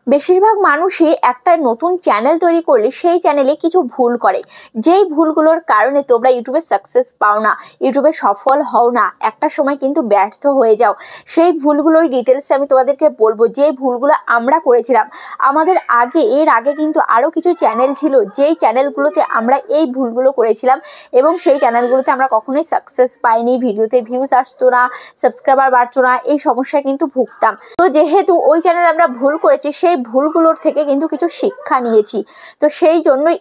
বেশিরভাগ মানুষই একটা নতুন চ্যানেল তৈরি করলে সেই চ্যানেলে কিছু ভুল করে, যেই ভুলগুলোর কারণে তোমরা ইউটিউবে সাকসেস পাও না, ইউটিউবে সফল হও না, একটা সময় কিন্তু ব্যর্থ হয়ে যাও। সেই ভুলগুলোর ডিটেলসে আমি তোমাদেরকে বলবো, যে ভুলগুলো আমরা করেছিলাম। আমাদের এর আগে কিন্তু আরও কিছু চ্যানেল ছিল, যেই চ্যানেলগুলোতে আমরা এই ভুলগুলো করেছিলাম এবং সেই চ্যানেলগুলোতে আমরা কখনোই সাকসেস পাইনি, ভিডিওতে ভিউজ আসতো না, সাবস্ক্রাইবার বাড়তো না, এই সমস্যায় কিন্তু ভুগতাম। তো যেহেতু ওই চ্যানেলে আমরা ভুল করেছি, সেই ভুলগুলোর থেকে কিন্তু কিছু শিক্ষা নিয়েছি। তো সেই জন্যই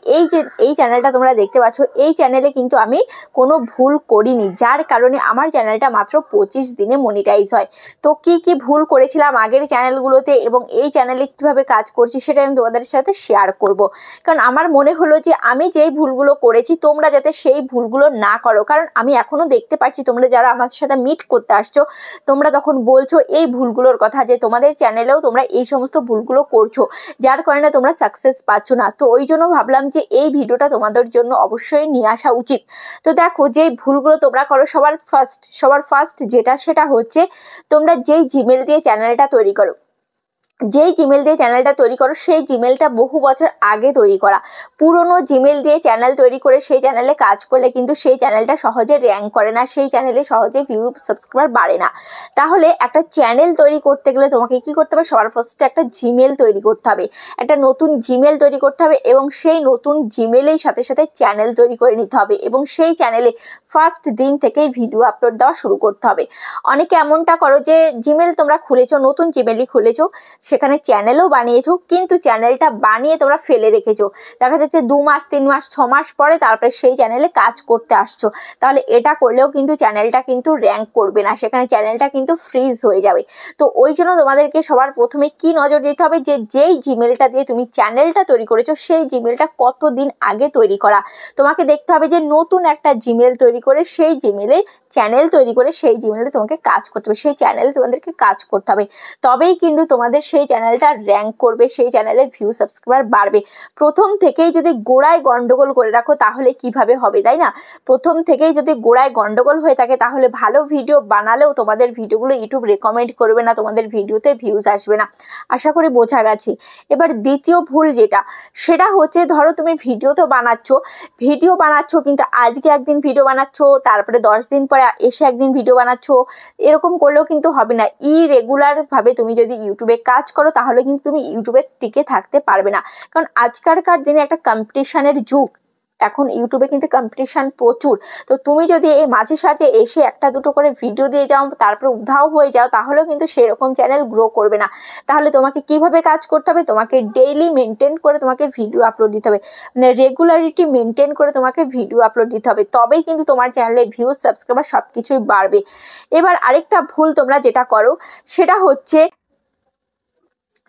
এই চ্যানেলটা তোমরা দেখতে পাচ্ছ, এই চ্যানেলে কিন্তু আমি কোনো ভুল করিনি, যার কারণে আমার চ্যানেলটা মাত্র 25 দিনে মনিটাইজ হয়। তো কি কি ভুল করেছিলাম আগের চ্যানেলগুলোতে এবং এই চ্যানেলে কিভাবে কাজ করছি সেটা আমি তোমাদের সাথে শেয়ার করব। কারণ আমার মনে হলো যে আমি যেই ভুলগুলো করেছি তোমরা যাতে সেই ভুলগুলো না করো। কারণ আমি এখনো দেখতে পাচ্ছি তোমরা যারা আমার সাথে মিট করতে আসছো, তোমরা তখন বলছো এই ভুলগুলোর কথা, যে তোমাদের চ্যানেলেও তোমরা এই সমস্ত ভুলগুলো করছো, যার কারণে তোমরা সাকসেস পাচ্ছ না। তো ওই জন্য ভাবলাম যে এই ভিডিওটা তোমাদের জন্য অবশ্যই নিয়ে আসা উচিত। তো দেখো, যেই ভুলগুলো তোমরা করো, সবার ফার্স্ট সেটা হচ্ছে তোমরা যেই জিমেল দিয়ে চ্যানেলটা তৈরি করো, সেই জিমেলটা বহু বছর আগে তৈরি করা। পুরনো জিমেল দিয়ে চ্যানেল তৈরি করে সেই চ্যানেলে কাজ করলে কিন্তু সেই চ্যানেলটা সহজে র্যাঙ্ক করে না, সেই চ্যানেলে সহজে ভিউ সাবস্ক্রাইবার বাড়ে না। তাহলে একটা চ্যানেল তৈরি করতে গেলে তোমাকে কি করতে হবে? সবার ফার্স্টে একটা জিমেল তৈরি করতে হবে, একটা নতুন জিমেল তৈরি করতে হবে এবং সেই নতুন জিমেলের সাথে সাথে চ্যানেল তৈরি করে নিতে হবে এবং সেই চ্যানেলে ফার্স্ট দিন থেকেই ভিডিও আপলোড দেওয়া শুরু করতে হবে। অনেকে এমনটা করো যে জিমেল তোমরা খুলেছো, নতুন জিমেলই খুলেছো, সেখানে চ্যানেলও বানিয়েছো, কিন্তু চ্যানেলটা বানিয়ে তোমরা ফেলে রেখেছো। দেখা যাচ্ছে 2 মাস 3 মাস 6 মাস পরে তারপরে সেই চ্যানেলে কাজ করতে আসছো। তাহলে এটা করলেও কিন্তু চ্যানেলটা কিন্তু র্যাঙ্ক করবে না, সেখানে চ্যানেলটা কিন্তু ফ্রিজ হয়ে যাবে। তো ওই জন্য তোমাদেরকে সবার প্রথমে কি নজর দিতে হবে, যে যেই জিমেলটা দিয়ে তুমি চ্যানেলটা তৈরি করেছো সেই জিমেলটা কতদিন আগে তৈরি করা। তোমাকে দেখতে হবে যে নতুন একটা জিমেল তৈরি করে সেই জিমেলে চ্যানেল তৈরি করে সেই জিমেলে তোমাকে কাজ করতে হবে, সেই চ্যানেলে তোমাদেরকে কাজ করতে হবে। তবেই কিন্তু তোমাদের সেই চ্যানেলটা র্যাঙ্ক করবে, সেই চ্যানেলে ভিউ সাবস্ক্রাইবার বাড়বে। প্রথম থেকেই যদি গোড়ায় গন্ডগোল করে রাখো তাহলে কিভাবে হবে, তাই না? প্রথম থেকেই যদি গোড়ায় গন্ডগোল হয়ে থাকে তাহলে ভালো ভিডিও বানালেও তোমাদের ভিডিওগুলো ইউটিউব রেকমেন্ড করবে না, তোমাদের ভিডিওতে ভিউজ আসবে না। আশা করি বোঝা গেছে। এবার দ্বিতীয় ভুল সেটা হচ্ছে, ধরো তুমি ভিডিও বানাচ্ছো কিন্তু আজকে একদিন ভিডিও বানাচ্ছ, তারপরে 10 দিন পরে এসে একদিন ভিডিও বানাচ্ছ। এরকম করলেও কিন্তু হবে না। ইরেগুলার ভাবে তুমি যদি ইউটিউবে কাজ করো তাহলে কিন্তু তুমি ইউটিউবের টিকে থাকতে পারবে না। কারণ আজকালকার দিনে একটা কম্পিটিশনের যুগ, এখন ইউটিউবে কিন্তু কম্পিটিশন প্রচুর। তো তুমি যদি এই মাঝে সাঝে এসে একটা দুটো করে ভিডিও দিয়ে যাও, তারপরে উধাও হয়ে যাও, তাহলেও কিন্তু সেরকম চ্যানেল গ্রো করবে না। তাহলে তোমাকে কিভাবে কাজ করতে হবে? তোমাকে ডেইলি মেনটেন করে তোমাকে ভিডিও আপলোড দিতে হবে, মানে রেগুলারিটি মেনটেন করে তোমাকে ভিডিও আপলোড দিতে হবে, তবেই কিন্তু তোমার চ্যানেলের ভিউজ সাবস্ক্রাইবার সবকিছুই বাড়বে। এবার আরেকটা ভুল তোমরা যেটা করো সেটা হচ্ছে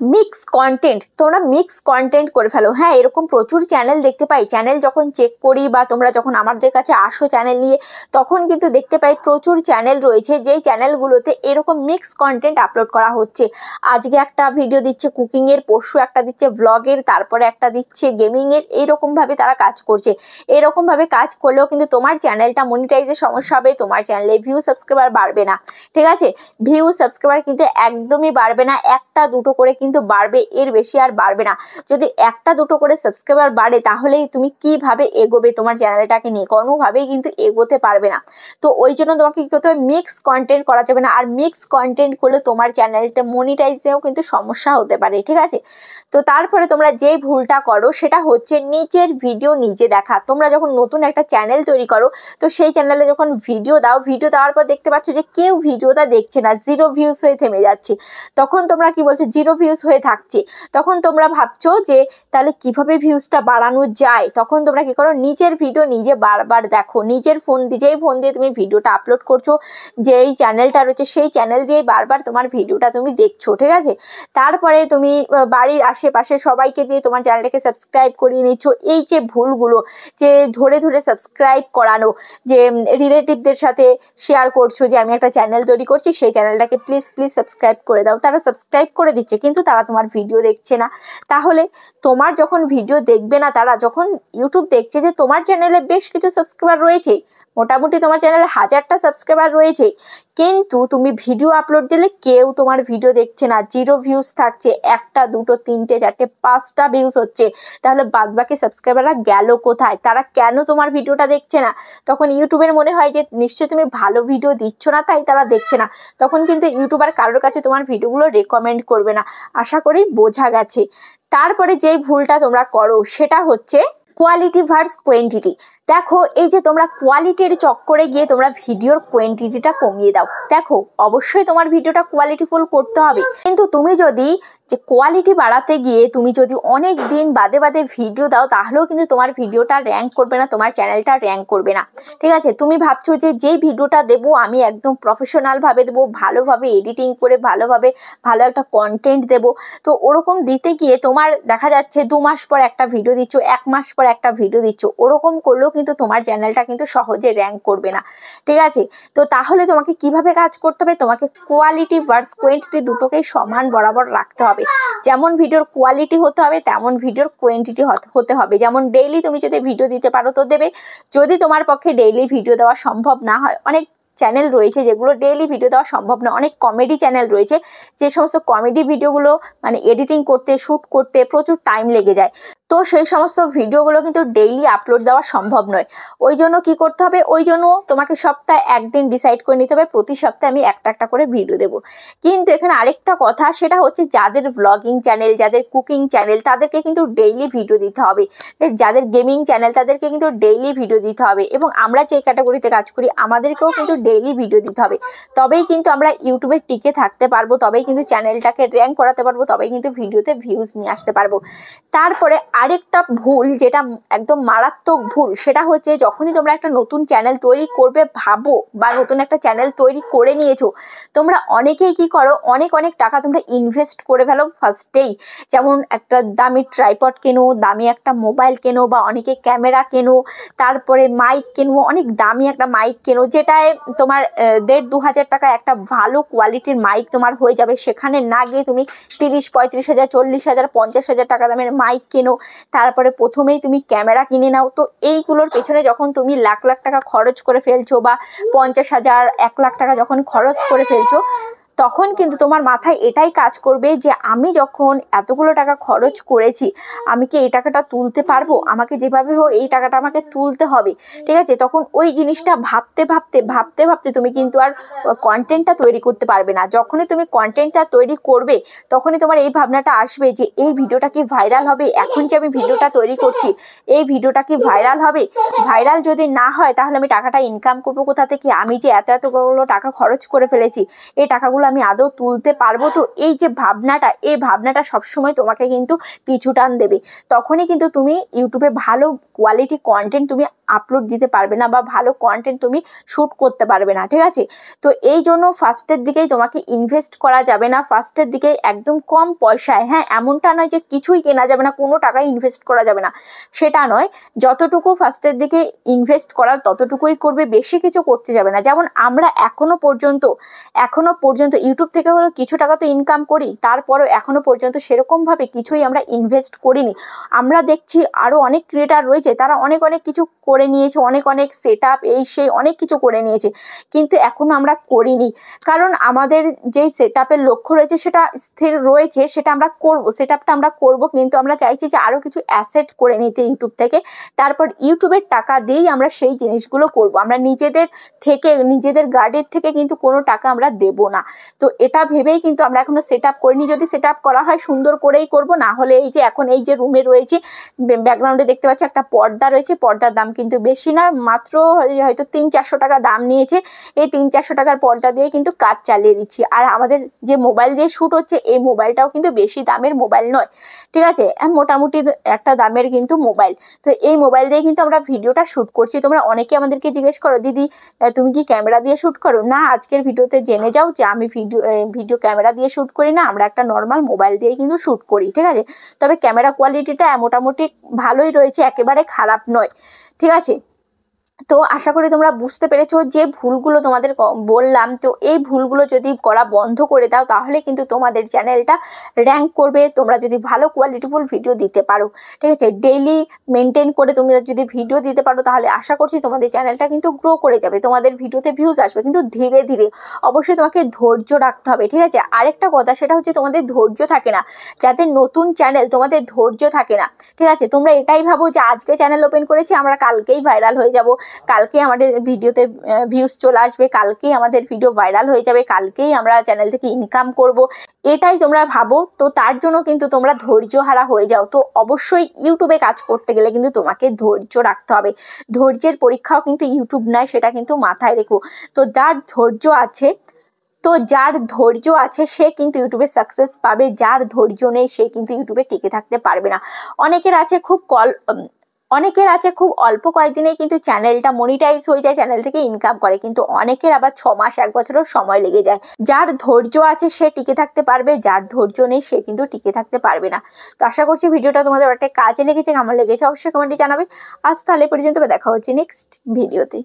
মিক্স কন্টেন্ট। তোমরা মিক্স কন্টেন্ট করে ফেলো। হ্যাঁ, এরকম প্রচুর চ্যানেল দেখতে পাই। চ্যানেল যখন চেক করি বা তোমরা যখন আমাদের কাছে আসো চ্যানেল নিয়ে, তখন কিন্তু দেখতে পাই প্রচুর চ্যানেল রয়েছে যেই চ্যানেলগুলোতে এরকম মিক্স কন্টেন্ট আপলোড করা হচ্ছে। আজকে একটা ভিডিও দিচ্ছে কুকিংয়ের, পরশু একটা দিচ্ছে ভ্লগের, তারপরে একটা দিচ্ছে গেমিংয়ের। এইরকমভাবে তারা কাজ করছে। এরকমভাবে কাজ করলেও কিন্তু তোমার চ্যানেলটা মনিটাইজের সমস্যা হবে, তোমার চ্যানেলে ভিউ সাবস্ক্রাইবার বাড়বে না। ঠিক আছে? ভিউ সাবস্ক্রাইবার কিন্তু একদমই বাড়বে না, একটা দুটো করে কিন্তু বাড়বে, এর বেশি আর বাড়বে না। যদি একটা দুটো করে সাবস্ক্রাইবার বাড়ে তাহলেই তুমি কিভাবে এগোবে তোমার চ্যানেলটাকে নিয়ে? কোনোভাবেই কিন্তু এগোতে পারবে না। তো ওই জন্য তোমাকে কি করতে হবে? মিক্স কন্টেন্ট করা যাবে না। আর মিক্স কন্টেন্ট করলে তোমার চ্যানেলটা মনিটাইজেও কিন্তু সমস্যা হতে পারে। ঠিক আছে? তো তারপরে তোমরা যে ভুলটা করো সেটা হচ্ছে নিচের ভিডিও নিজে দেখা। তোমরা যখন নতুন একটা চ্যানেল তৈরি করো, তো সেই চ্যানেলে যখন ভিডিও দেওয়ার পর দেখতে পাচ্ছ যে কেউ ভিডিওটা দেখছে না, 0 ভিউজ হয়ে থেমে যাচ্ছে, তখন তোমরা কি বলছো? 0 ভিউজ হয়ে থাকছে। তখন তোমরা ভাবছো যে তাহলে কিভাবে ভিউজটা বাড়ানো যায়। তখন তোমরা কি করো? নিচের ভিডিও নিজে বারবার দেখো, নিজের যেই ফোন দিয়ে তুমি ভিডিওটা আপলোড করছো, যেই চ্যানেলটা রয়েছে সেই চ্যানেল দিয়ে বারবার তোমার ভিডিওটা তুমি দেখছো। ঠিক আছে? তারপরে তুমি বাড়ির আশেপাশে সবাইকে দিয়ে তোমার চ্যানেলটাকে সাবস্ক্রাইব করিয়ে নিচ্ছ। এই যে ভুলগুলো, যে ধরে ধরে সাবস্ক্রাইব করানো, যে রিলেটিভদের সাথে শেয়ার করছো যে আমি একটা চ্যানেল তৈরি করছি, সেই চ্যানেলটাকে প্লিজ সাবস্ক্রাইব করে দাও। তারা সাবস্ক্রাইব করে দিচ্ছে কিন্তু তারা তোমার ভিডিও দেখছে না। তাহলে তোমার যখন ভিডিও দেখবে না, তারা যখন ইউটিউব দেখছে যে তোমার চ্যানেলে বেশ কিছু সাবস্ক্রাইবার রয়েছে, মোটামুটি তোমার চ্যানেলে 1000টা সাবস্ক্রাইবার রয়েছে, কিন্তু তুমি ভিডিও আপলোড দিলে কেউ তোমার ভিডিও দেখছে না, 0 ভিউজ থাকছে, 1টা 2টো 3টে 4টে 5টা ভিউজ হচ্ছে, তাহলে বাদবাকি সাবস্ক্রাইবাররা গেল কোথায়? তারা কেন তোমার ভিডিওটা দেখছে না? তখন ইউটিউবের মনে হয় যে নিশ্চয়ই তুমি ভালো ভিডিও দিচ্ছ না, তাই তারা দেখছে না। তখন কিন্তু ইউটিউবার কারোর কাছে তোমার ভিডিওগুলো রেকমেন্ড করবে না। আশা করি বোঝা গেছে। তারপরে যেই ভুলটা তোমরা করো সেটা হচ্ছে কোয়ালিটি ভার্স কোয়েন্টিটি। দেখো, এই যে তোমরা কোয়ালিটির চক্করে গিয়ে তোমরা ভিডিওর কোয়েন্টিটিটা কমিয়ে দাও। দেখো, অবশ্যই তোমার ভিডিওটা কোয়ালিটিফুল করতে হবে, কিন্তু তুমি যদি যে কোয়ালিটি বাড়াতে গিয়ে তুমি যদি অনেক দিন বাদে বাদে ভিডিও দাও, তাহলেও কিন্তু তোমার ভিডিওটা র্যাঙ্ক করবে না, তোমার চ্যানেলটা র্যাঙ্ক করবে না। ঠিক আছে, তুমি ভাবছো যে যেই ভিডিওটা দেবো আমি একদম প্রফেশনাল ভাবে দেবো, ভালোভাবে এডিটিং করে ভালোভাবে ভালো একটা কন্টেন্ট দেবো, তো ওরকম দিতে গিয়ে তোমার দেখা যাচ্ছে 2 মাস পর একটা ভিডিও দিচ্ছ, 1 মাস পর একটা ভিডিও দিচ্ছ, ওরকম করলেও কিন্তু তোমার চ্যানেলটা কিন্তু সহজে র্যাঙ্ক করবে না। ঠিক আছে, তো তাহলে তোমাকে কিভাবে কাজ করতে হবে? তোমাকে কোয়ালিটি ভার্স কোয়েন্টিটি দুটোকেই সমান বরাবর রাখতে হবে। যেমন ভিডিওর কোয়ালিটি হতে হবে তেমন ভিডিওর কোয়েন্টিটি হতে হবে। যেমন ডেইলি তুমি যদি ভিডিও দিতে পারো তো দেবে, যদি তোমার পক্ষে ডেইলি ভিডিও দেওয়া সম্ভব না হয়, অনেক চ্যানেল রয়েছে যেগুলো ডেইলি ভিডিও দেওয়া সম্ভব না, অনেক কমেডি চ্যানেল রয়েছে যে সমস্ত কমেডি ভিডিওগুলো মানে এডিটিং করতে শ্যুট করতে প্রচুর টাইম লেগে যায়, তো সেই সমস্ত ভিডিওগুলো কিন্তু ডেইলি আপলোড দেওয়া সম্ভব নয়। ওই জন্য কি করতে হবে? ওই জন্য তোমাকে সপ্তাহে একদিন ডিসাইড করে নিতে হবে প্রতি সপ্তাহে আমি একটা একটা করে ভিডিও দেবো। কিন্তু এখানে আরেকটা কথা, সেটা হচ্ছে যাদের ব্লগিং চ্যানেল, যাদের কুকিং চ্যানেল, তাদেরকে কিন্তু ডেইলি ভিডিও দিতে হবে। যাদের গেমিং চ্যানেল তাদেরকে কিন্তু ডেইলি ভিডিও দিতে হবে, এবং আমরা যে ক্যাটাগরিতে কাজ করি আমাদেরকেও কিন্তু ডেইলি ভিডিও দিতে হবে। তবেই কিন্তু আমরা ইউটিউবে টিকে থাকতে পারবো, তবেই কিন্তু চ্যানেলটাকে র্যাঙ্ক করাতে পারবো, তবেই কিন্তু ভিডিওতে ভিউজ নিয়ে আসতে পারবো। তারপরে আরেকটা ভুল, যেটা একদম মারাত্মক ভুল, সেটা হচ্ছে যখনই তোমরা একটা নতুন চ্যানেল তৈরি করবে ভাবো, বা নতুন একটা চ্যানেল তৈরি করে নিয়েছো, তোমরা অনেকেই কি করো, অনেক অনেক টাকা তোমরা ইনভেস্ট করে ফেলো ফার্স্টেই। যেমন একটা দামি ট্রাইপড কেনো, দামি একটা মোবাইল কেনো, বা অনেকে ক্যামেরা কেনো, তারপরে মাইক কেনো, অনেক দামি একটা মাইক কেনো, যেটায় তোমার 1,500-2 হাজার টাকা একটা ভালো কোয়ালিটির মাইক তোমার হয়ে যাবে। সেখানে না গিয়ে তুমি 30-35 হাজার, 40 হাজার, 50 হাজার টাকা দামের মাইক কেনো, তারপরে প্রথমেই তুমি ক্যামেরা কিনে নাও। তো এইগুলোর পেছনে যখন তুমি লাখ লাখ টাকা খরচ করে ফেলছো, বা 50 হাজার, 1 লাখ টাকা যখন খরচ করে ফেলছো, তখন কিন্তু তোমার মাথায় এটাই কাজ করবে যে আমি যখন এতগুলো টাকা খরচ করেছি, আমি কি এই টাকাটা তুলতে পারবো? আমাকে যেভাবে হোক এই টাকাটা আমাকে তুলতে হবে। ঠিক আছে, তখন ওই জিনিসটা ভাবতে ভাবতে ভাবতে ভাবতে তুমি কিন্তু আর কন্টেন্টটা তৈরি করতে পারবে না। যখনই তুমি কন্টেন্টটা তৈরি করবে তখনই তোমার এই ভাবনাটা আসবে যে এই ভিডিওটা কি ভাইরাল হবে? এখন যে আমি ভিডিওটা তৈরি করছি এই ভিডিওটা কি ভাইরাল হবে? ভাইরাল যদি না হয় তাহলে আমি টাকাটা ইনকাম করবো কোথা থেকে? আমি যে এতগুলো টাকা খরচ করে ফেলেছি, এই টাকাগুলো আমি আদৌ তুলতে পারবো তো? এই যে ভাবনাটা, এই ভাবনাটা সবসময় তোমাকে কিন্তু পিছু টান দেবে। তখনই কিন্তু তুমি ইউটিউবে ভালো কোয়ালিটি কন্টেন্ট তুমি আপলোড দিতে পারবে না, বা ভালো কন্টেন্ট তুমি শ্যুট করতে পারবে না। ঠিক আছে, তো এই জন্য ফার্স্টের দিকেই তোমাকে ইনভেস্ট করা যাবে না। ফার্স্টের দিকে একদম কম পয়সায়, হ্যাঁ এমনটা নয় যে কিছুই কেনা যাবে না, কোনো টাকা ইনভেস্ট করা যাবে না, সেটা নয়। যতটুকু ফার্স্টের দিকে ইনভেস্ট করার ততটুকুই করবে, বেশি কিছু করতে যাবে না। যেমন আমরা এখনো পর্যন্ত ইউটিউব থেকে হলো কিছু টাকা তো ইনকাম করি, তারপরেও এখনো পর্যন্ত সেরকমভাবে কিছুই আমরা ইনভেস্ট করিনি। আমরা দেখছি আরও অনেক ক্রিয়েটার রয়েছে, তারা অনেক অনেক কিছু করে নিয়েছে, অনেক অনেক সেট আপ এই সেই অনেক কিছু করে নিয়েছে, কিন্তু এখনো আমরা করিনি। কারণ আমাদের যেই সেট আপের লক্ষ্য রয়েছে সেটা স্থির রয়েছে, সেটা আমরা করবো, সেট আপটা আমরা করবো, কিন্তু আমরা চাইছি যে আরও কিছু অ্যাসেট করে নিতে ইউটিউব থেকে, তারপর ইউটিউবের টাকা দিয়েই আমরা সেই জিনিসগুলো করব। আমরা নিজেদের থেকে, নিজেদের গার্ডের থেকে কিন্তু কোনো টাকা আমরা দেব না। তো এটা ভেবেই কিন্তু আমরা এখনো সেট আপ করিনি। যদি সেট আপ করা হয় সুন্দর করেই করব, না হলে এই যে এখন এই যে রুমে রয়েছে ব্যাকগ্রাউন্ডে দেখতে পাচ্ছি একটা পর্দা রয়েছে, পর্দার দাম কিন্তু বেশি না, মাত্র হয়তো 300-400 টাকা দাম নিয়েছে। এই 300-400 টাকার পর্দা দিয়ে কিন্তু কাজ চালিয়ে দিচ্ছি। আর আমাদের যে মোবাইল দিয়ে শ্যুট হচ্ছে এই মোবাইলটাও কিন্তু বেশি দামের মোবাইল নয়, ঠিক আছে, মোটামুটি একটা দামের কিন্তু মোবাইল। তো এই মোবাইল দিয়ে কিন্তু আমরা ভিডিওটা শ্যুট করছি। তোমরা অনেকে আমাদেরকে জিজ্ঞেস করো, দিদি তুমি কি ক্যামেরা দিয়ে শ্যুট করো? না, আজকের ভিডিওতে জেনে যাও যে আমি ভিডিও ক্যামেরা দিয়ে শ্যুট করি না, আমরা একটা নর্মাল মোবাইল দিয়ে কিন্তু শ্যুট করি। ঠিক আছে, তবে ক্যামেরা কোয়ালিটিটা মোটামুটি ভালোই রয়েছে, একেবারে খারাপ নয়। ঠিক আছে, তো আশা করি তোমরা বুঝতে পেরেছো যে ভুলগুলো তোমাদের বললাম। তো এই ভুলগুলো যদি করা বন্ধ করে দাও তাহলে কিন্তু তোমাদের চ্যানেলটা র্যাঙ্ক করবে, তোমরা যদি ভালো কোয়ালিটিফুল ভিডিও দিতে পারো। ঠিক আছে, ডেইলি মেনটেন করে তোমরা যদি ভিডিও দিতে পারো তাহলে আশা করছি তোমাদের চ্যানেলটা কিন্তু গ্রো করে যাবে, তোমাদের ভিডিওতে ভিউজ আসবে, কিন্তু ধীরে ধীরে। অবশ্যই তোমাকে ধৈর্য রাখতে হবে। ঠিক আছে, আরেকটা কথা সেটা হচ্ছে তোমাদের ধৈর্য থাকে না, যাদের নতুন চ্যানেল তোমাদের ধৈর্য থাকে না। ঠিক আছে, তোমরা এটাই ভাবো যে আজকে চ্যানেল ওপেন করেছি আমরা কালকেই ভাইরাল হয়ে যাব, কালকে আমাদের ভিডিওতে ভিউজ চলে আসবে, কালকেই আমাদের ভিডিও ভাইরাল হয়ে যাবে, কালকেই আমরা চ্যানেল থেকে ইনকাম করব, এটাই তোমরা ভাবো। তো তার জন্য কিন্তু তোমরা ধৈর্য হারা হয়ে যাও। তো অবশ্যই ইউটিউবে কাজ করতে গেলে কিন্তু তোমাকে ধৈর্য রাখতে হবে, ধৈর্যের পরীক্ষাও কিন্তু ইউটিউব নয়, সেটা কিন্তু মাথায় রেখো। তো যার ধৈর্য আছে সে কিন্তু ইউটিউবে সাকসেস পাবে, যার ধৈর্য নেই সে কিন্তু ইউটিউবে টিকে থাকতে পারবে না। অনেকের আছে খুব অল্প কয়েকদিনে কিন্তু চ্যানেলটা মনিটাইজ হয়ে যায়, চ্যানেল থেকে ইনকাম করে, কিন্তু অনেকের আবার 6 মাস 1 বছরও সময় লেগে যায়। যার ধৈর্য আছে সে টিকে থাকতে পারবে, যার ধৈর্য নেই সে কিন্তু টিকে থাকতে পারবে না। তো আশা করছি ভিডিওটা তোমাদের একটা কাজে লেগেছে, কেমন লেগেছে অবশ্যই কমেন্টে জানাবে। আজ তাহলে পর্যন্ত দেখা হচ্ছে নেক্সট ভিডিওতে।